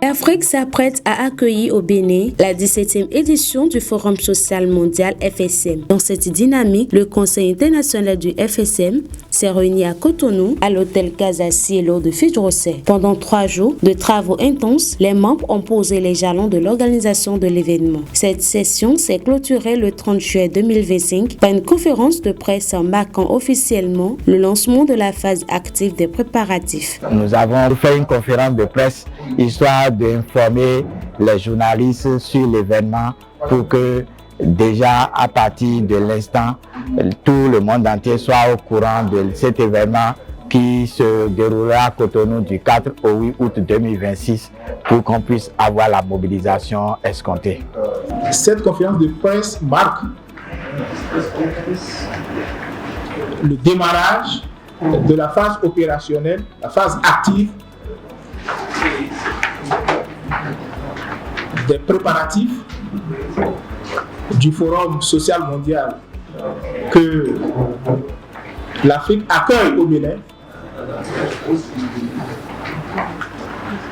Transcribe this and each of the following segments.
L'Afrique s'apprête à accueillir au Bénin la 17e édition du Forum social mondial FSM. Dans cette dynamique, le Conseil international du FSM s'est réuni à Cotonou, à l'hôtel Casa Cielo de Fidrosset. Pendant 3 jours de travaux intenses, les membres ont posé les jalons de l'organisation de l'événement. Cette session s'est clôturée le 30 juillet 2025 par une conférence de presse marquant officiellement le lancement de la phase active des préparatifs. Nous avons fait une conférence de presse histoire d'informer les journalistes sur l'événement pour que déjà à partir de l'instant, tout le monde entier soit au courant de cet événement qui se déroulera à Cotonou du 4 au 8 août 2026 pour qu'on puisse avoir la mobilisation escomptée. Cette conférence de presse marque le démarrage de la phase opérationnelle, la phase active des préparatifs du Forum social mondial que l'Afrique accueille au Bénin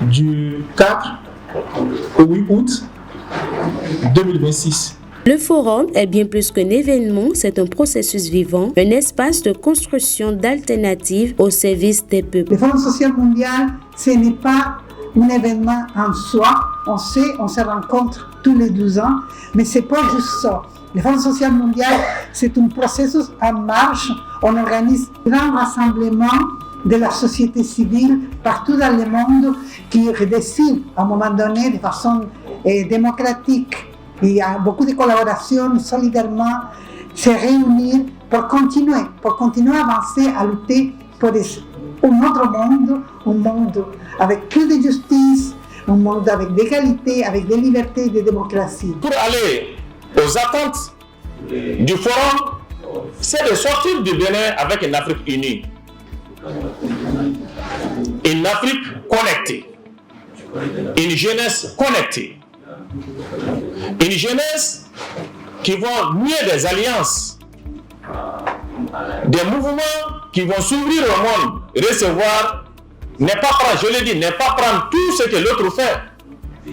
du 4 au 8 août 2026. Le forum est bien plus qu'un événement, c'est un processus vivant, un espace de construction d'alternatives au service des peuples. Le Forum social mondial, ce n'est pas un événement en soi. On se rencontre tous les 12 ans, mais ce n'est pas juste ça. Le Forum social mondial, c'est un processus en marche. On organise un grand rassemblement de la société civile partout dans le monde qui décide à un moment donné de façon démocratique. Il y a beaucoup de collaborations solidairement se réunir pour continuer à avancer, à lutter pour un autre monde, un monde avec plus de justice, un monde avec d'égalité, avec des libertés et de démocratie. Pour aller aux attentes du forum, c'est de sortir du Bénin avec une Afrique unie, une Afrique connectée, une jeunesse connectée, une jeunesse qui va nier des alliances, des mouvements qui vont s'ouvrir au monde, recevoir, n'est pas prendre, je le dis, n'est pas prendre tout ce que l'autre fait,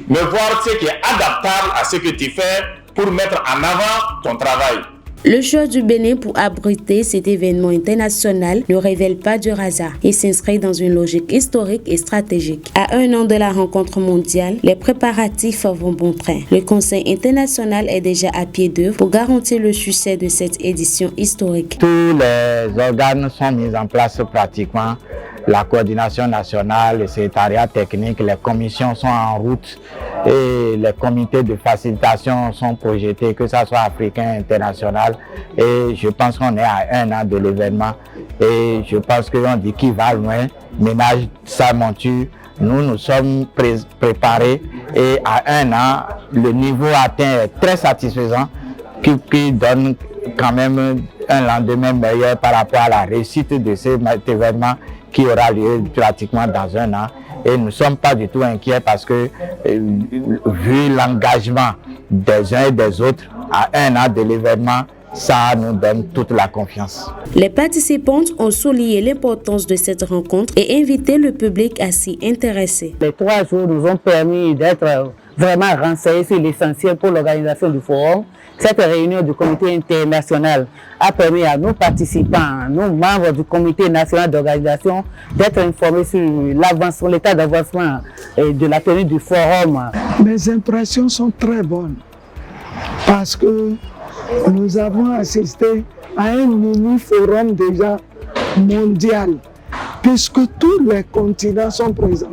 mais voir ce qui est adaptable à ce que tu fais pour mettre en avant ton travail. Le choix du Bénin pour abriter cet événement international ne révèle pas du hasard. Il s'inscrit dans une logique historique et stratégique. À 1 an de la rencontre mondiale, les préparatifs vont bon train. Le Conseil international est déjà à pied d'œuvre pour garantir le succès de cette édition historique. Tous les organes sont mis en place pratiquement. La coordination nationale, le secrétariat technique, les commissions sont en route et les comités de facilitation sont projetés, que ce soit africain, international. Et je pense qu'on est à 1 an de l'événement et je pense qu'on dit qui va loin, ménage sa monture. Nous sommes préparés et à 1 an, le niveau atteint est très satisfaisant qui donne quand même un lendemain meilleur par rapport à la réussite de cet événement qui aura lieu pratiquement dans 1 an. Et nous ne sommes pas du tout inquiets parce que, vu l'engagement des uns et des autres, à 1 an de l'événement, ça nous donne toute la confiance. Les participantes ont souligné l'importance de cette rencontre et invité le public à s'y intéresser. Les 3 jours nous ont permis d'être vraiment renseignés sur l'essentiel pour l'organisation du forum. Cette réunion du comité international a permis à nos participants, nos membres du comité national d'organisation, d'être informés sur l'avancement, l'état d'avancement de la tenue du forum. Mes impressions sont très bonnes parce que nous avons assisté à un mini-forum déjà mondial, puisque tous les continents sont présents,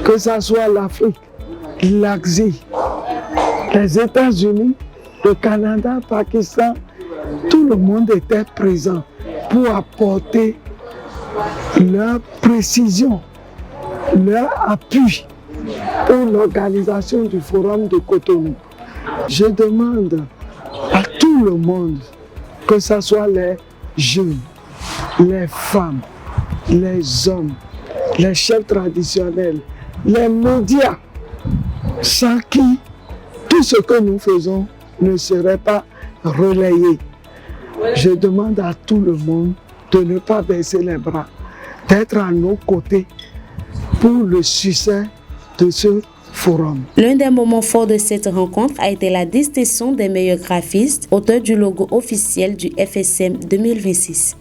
que ce soit l'Afrique, l'Asie, les États-Unis, le Canada, le Pakistan, tout le monde était présent pour apporter leur précision, leur appui pour l'organisation du Forum de Cotonou. Je demande à tout le monde, que ce soit les jeunes, les femmes, les hommes, les chefs traditionnels, les médias, sans qui tout ce que nous faisons ne serait pas relayé. Je demande à tout le monde de ne pas baisser les bras, d'être à nos côtés pour le succès de ce forum. L'un des moments forts de cette rencontre a été la distinction des meilleurs graphistes, auteurs du logo officiel du FSM 2026.